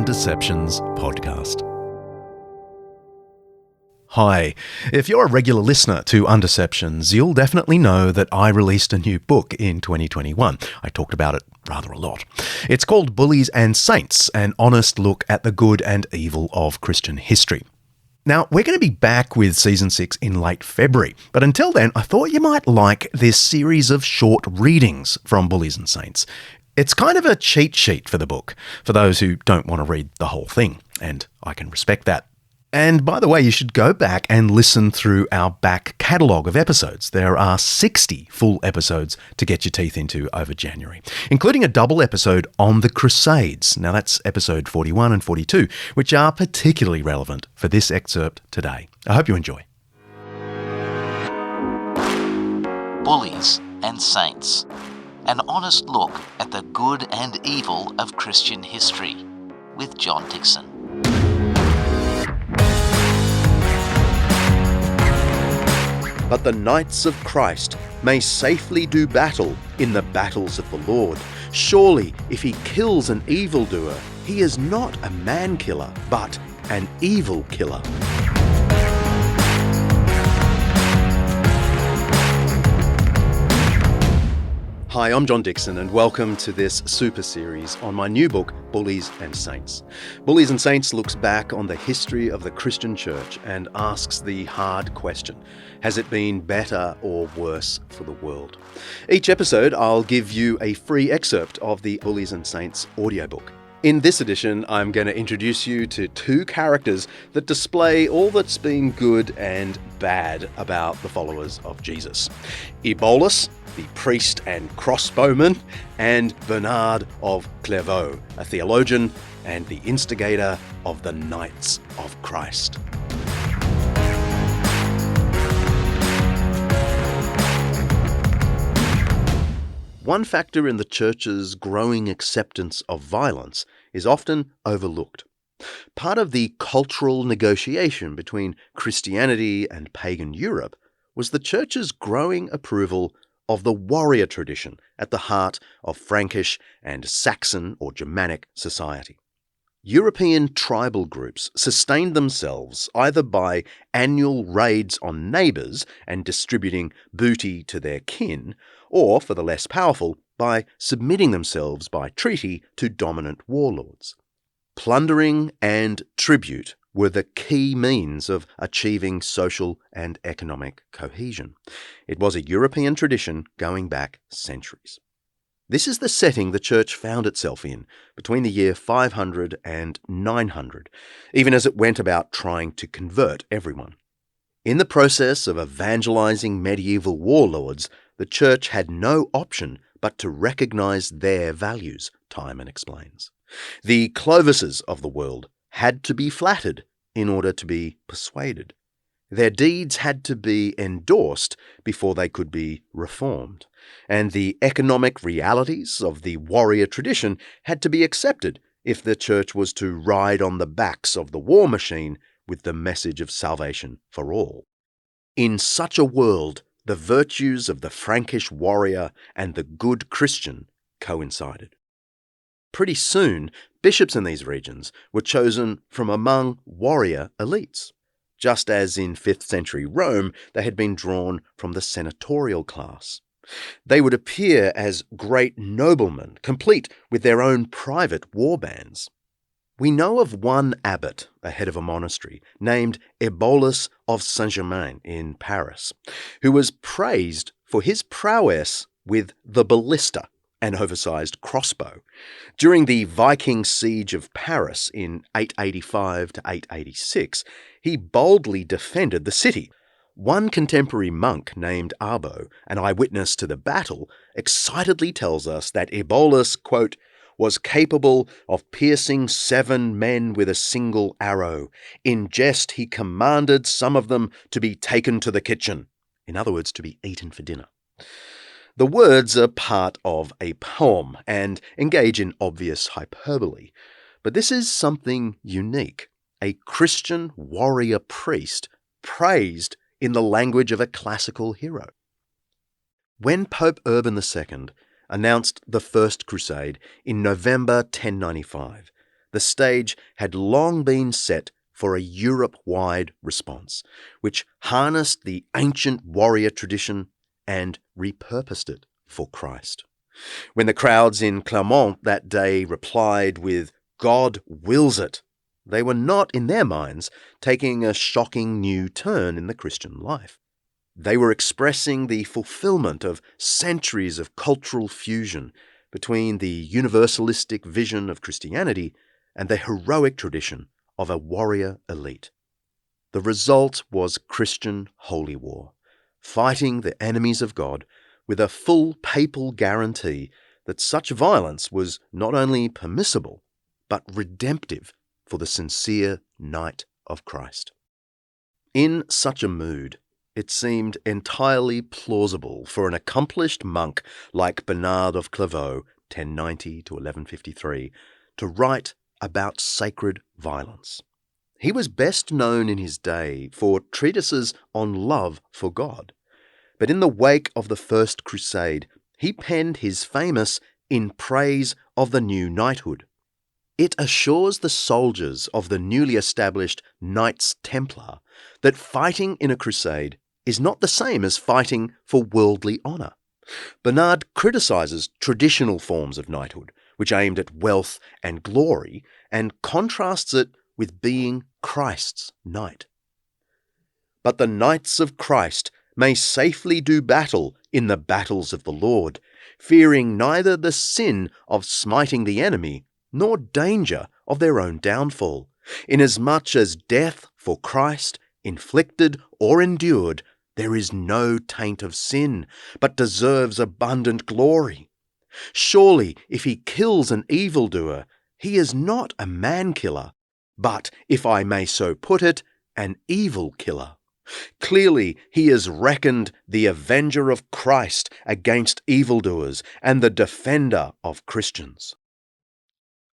Undeceptions podcast. Hi, if you're a regular listener to Undeceptions, you'll definitely know that I released a new book in 2021. I talked about it rather a lot. It's called Bullies and Saints, an honest look at the good and evil of Christian history. Now, we're going to be back with Season 6 in late February, but until then, I thought you might like this series of short readings from Bullies and Saints. It's kind of a cheat sheet for the book, for those who don't want to read the whole thing, and I can respect that. And by the way, you should go back and listen through our back catalogue of episodes. There are 60 full episodes to get your teeth into over January, including a double episode on the Crusades. Now that's episode 41 and 42, which are particularly relevant for this excerpt today. I hope you enjoy. Bullies and Saints. An honest look at the good and evil of Christian history with John Dickson. But the knights of Christ may safely do battle in the battles of the Lord. Surely, if he kills an evildoer, he is not a man-killer, but an evil killer. Hi, I'm John Dickson, and welcome to this super series on my new book, Bullies and Saints. Bullies and Saints looks back on the history of the Christian church and asks the hard question: has it been better or worse for the world? Each episode, I'll give you a free excerpt of the Bullies and Saints audiobook. In this edition, I'm going to introduce you to two characters that display all that's been good and bad about the followers of Jesus. Ebolus, the priest and crossbowman, and Bernard of Clairvaux, a theologian and the instigator of the Knights of Christ. One factor in the church's growing acceptance of violence is often overlooked. Part of the cultural negotiation between Christianity and pagan Europe was the church's growing approval of the warrior tradition at the heart of Frankish and Saxon or Germanic society. European tribal groups sustained themselves either by annual raids on neighbours and distributing booty to their kin, or, for the less powerful, by submitting themselves by treaty to dominant warlords. Plundering and tribute were the key means of achieving social and economic cohesion. It was a European tradition going back centuries. This is the setting the church found itself in between the year 500 and 900, even as it went about trying to convert everyone. In the process of evangelizing medieval warlords, the church had no option but to recognize their values, Timon explains. The Clovises of the world had to be flattered in order to be persuaded. Their deeds had to be endorsed before they could be reformed, and the economic realities of the warrior tradition had to be accepted if the church was to ride on the backs of the war machine with the message of salvation for all. In such a world, the virtues of the Frankish warrior and the good Christian coincided. Pretty soon, bishops in these regions were chosen from among warrior elites. Just as in 5th century Rome, they had been drawn from the senatorial class. They would appear as great noblemen, complete with their own private war bands. We know of one abbot, a head of a monastery, named Ebolus of Saint-Germain in Paris, who was praised for his prowess with the ballista, an oversized crossbow. During the Viking siege of Paris in 885 to 886, he boldly defended the city. One contemporary monk named Arbo, an eyewitness to the battle, excitedly tells us that Ebolus, quote, was capable of piercing 7 men with a single arrow. In jest, he commanded some of them to be taken to the kitchen. In other words, to be eaten for dinner. The words are part of a poem and engage in obvious hyperbole. But this is something unique. A Christian warrior priest praised in the language of a classical hero. When Pope Urban II announced the First Crusade in November 1095, the stage had long been set for a Europe-wide response, which harnessed the ancient warrior tradition and repurposed it for Christ. When the crowds in Clermont that day replied with, "God wills it," they were not, in their minds, taking a shocking new turn in the Christian life. They were expressing the fulfillment of centuries of cultural fusion between the universalistic vision of Christianity and the heroic tradition of a warrior elite. The result was Christian holy war, fighting the enemies of God with a full papal guarantee that such violence was not only permissible, but redemptive for the sincere knight of Christ. In such a mood, it seemed entirely plausible for an accomplished monk like Bernard of Clairvaux, 1090 to 1153, to write about sacred violence. He was best known in his day for treatises on love for God, but in the wake of the First Crusade, he penned his famous In Praise of the New Knighthood. It assures the soldiers of the newly established Knights Templar that fighting in a crusade is not the same as fighting for worldly honour. Bernard criticises traditional forms of knighthood, which aimed at wealth and glory, and contrasts it with being Christ's knight. But the knights of Christ may safely do battle in the battles of the Lord, fearing neither the sin of smiting the enemy nor danger of their own downfall, inasmuch as death for Christ, inflicted or endured, there is no taint of sin, but deserves abundant glory. Surely, if he kills an evildoer, he is not a man-killer, but, if I may so put it, an evil killer. Clearly, he is reckoned the avenger of Christ against evildoers and the defender of Christians.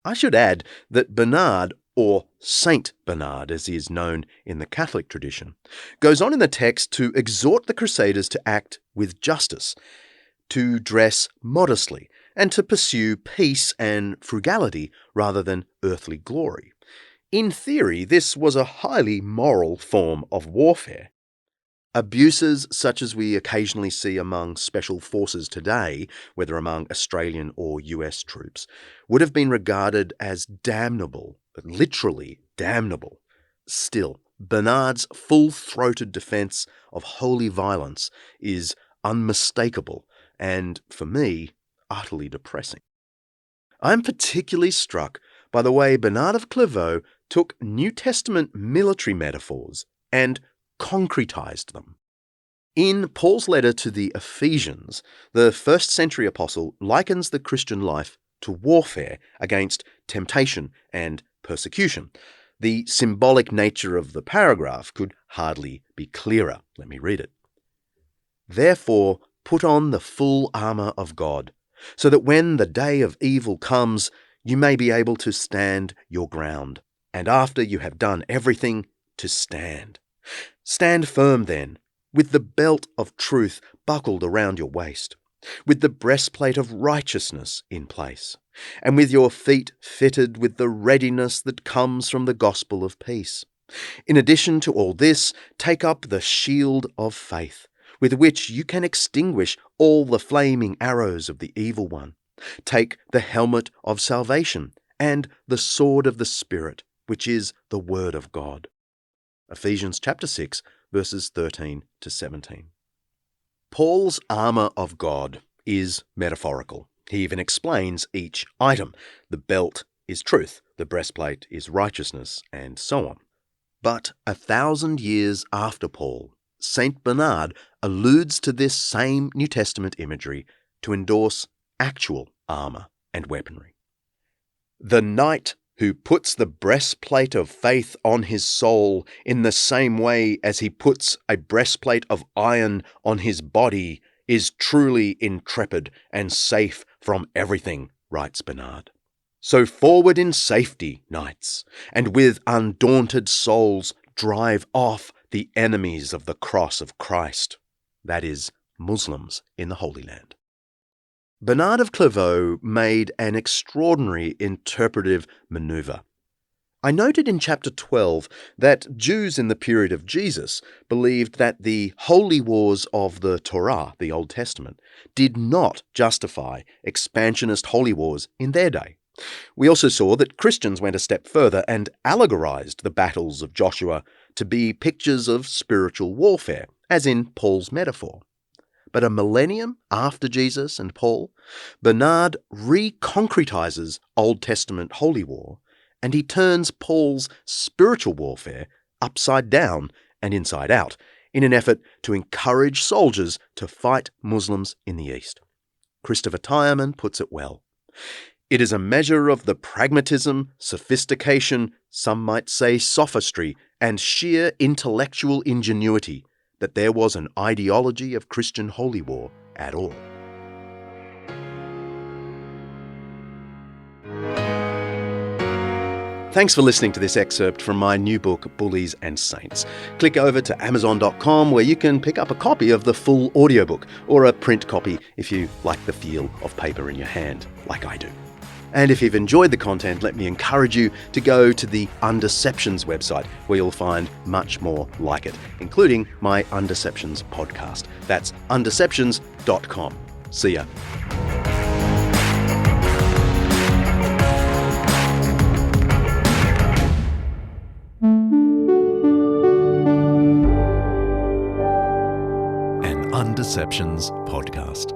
I should add that Bernard, or Saint Bernard as he is known in the Catholic tradition, goes on in the text to exhort the Crusaders to act with justice, to dress modestly, and to pursue peace and frugality rather than earthly glory. In theory, this was a highly moral form of warfare. Abuses such as we occasionally see among special forces today, whether among Australian or US troops, would have been regarded as damnable, literally damnable. Still, Bernard's full-throated defence of holy violence is unmistakable and, for me, utterly depressing. I'm particularly struck by the way Bernard of Clairvaux took New Testament military metaphors and concretized them. In Paul's letter to the Ephesians, the first-century apostle likens the Christian life to warfare against temptation and persecution. The symbolic nature of the paragraph could hardly be clearer. Let me read it. Therefore, put on the full armour of God, so that when the day of evil comes, you may be able to stand your ground, and after you have done everything, to stand. Stand firm then, with the belt of truth buckled around your waist, with the breastplate of righteousness in place, and with your feet fitted with the readiness that comes from the gospel of peace. In addition to all this, take up the shield of faith, with which you can extinguish all the flaming arrows of the evil one. Take the helmet of salvation and the sword of the Spirit, which is the word of God. Ephesians chapter 6, verses 13 to 17. Paul's armour of God is metaphorical. He even explains each item. The belt is truth, the breastplate is righteousness, and so on. But 1,000 years after Paul, Saint Bernard alludes to this same New Testament imagery to endorse actual armour and weaponry. The knight who puts the breastplate of faith on his soul in the same way as he puts a breastplate of iron on his body is truly intrepid and safe from everything, writes Bernard. So forward in safety, knights, and with undaunted souls drive off the enemies of the cross of Christ, that is, Muslims in the Holy Land. Bernard of Clairvaux made an extraordinary interpretive maneuver. I noted in chapter 12 that Jews in the period of Jesus believed that the holy wars of the Torah, the Old Testament, did not justify expansionist holy wars in their day. We also saw that Christians went a step further and allegorized the battles of Joshua to be pictures of spiritual warfare, as in Paul's metaphor. But a millennium after Jesus and Paul, Bernard reconcretizes Old Testament holy war, and he turns Paul's spiritual warfare upside down and inside out in an effort to encourage soldiers to fight Muslims in the East. Christopher Tyerman puts it well. It is a measure of the pragmatism, sophistication, some might say sophistry, and sheer intellectual ingenuity that there was an ideology of Christian holy war at all. Thanks for listening to this excerpt from my new book, Bullies and Saints. Click over to Amazon.com where you can pick up a copy of the full audiobook, or a print copy if you like the feel of paper in your hand, like I do. And if you've enjoyed the content, let me encourage you to go to the Undeceptions website, where you'll find much more like it, including my Undeceptions podcast. That's undeceptions.com. See ya. Undeceptions podcast.